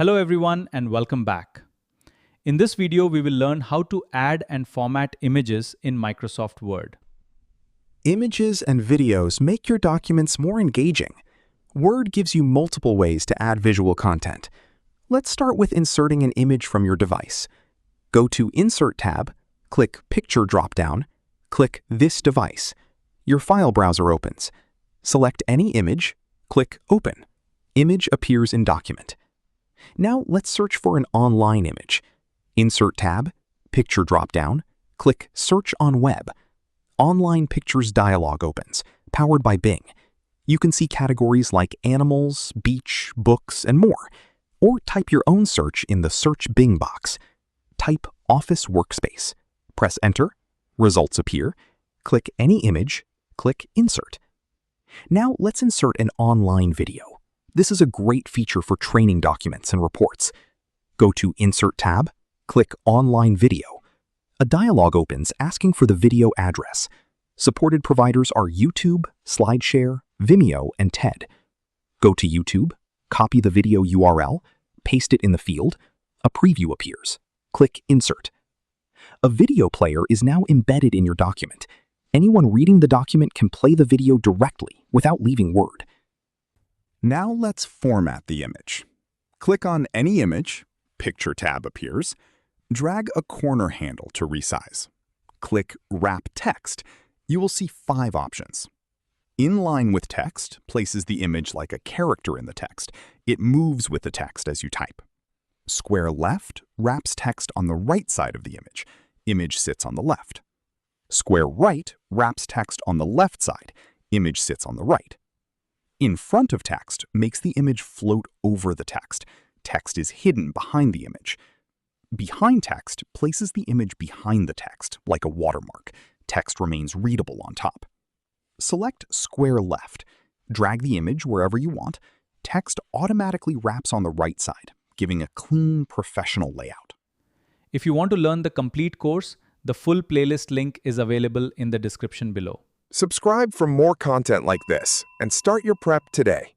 Hello everyone and welcome back. In this video, we will learn how to add and format images in Microsoft Word. Images and videos make your documents more engaging. Word gives you multiple ways to add visual content. Let's start with inserting an image from your device. Go to Insert tab, click Picture dropdown, click This device. Your file browser opens. Select any image, click Open. Image appears in Document. Now let's search for an online image. Insert tab, Picture dropdown, click Search on Web. Online Pictures dialog opens, powered by Bing. You can see categories like animals, beach, books, and more. Or type your own search in the Search Bing box. Type Office Workspace. Press Enter. Results appear. Click any image. Click Insert. Now let's insert an online video. This is a great feature for training documents and reports. Go to Insert tab. Click Online Video. A dialog opens asking for the video address. Supported providers are YouTube, SlideShare, Vimeo, and TED. Go to YouTube, copy the video URL, paste it in the field. A preview appears. Click Insert. A video player is now embedded in your document. Anyone reading the document can play the video directly without leaving Word. Now let's format the image. Click on any image, Picture tab appears. Drag a corner handle to resize. Click Wrap Text. You will see 5 options. Inline with text places the image like a character in the text. It moves with the text as you type. Square left wraps text on the right side of the image. Image sits on the left. Square right wraps text on the left side. Image sits on the right. In front of text makes the image float over the text. Text is hidden behind the image. Behind text places the image behind the text, like a watermark. Text remains readable on top. Select Square Left. Drag the image wherever you want. Text automatically wraps on the right side, giving a clean, professional layout. If you want to learn the complete course, the full playlist link is available in the description below. Subscribe for more content like this and start your prep today.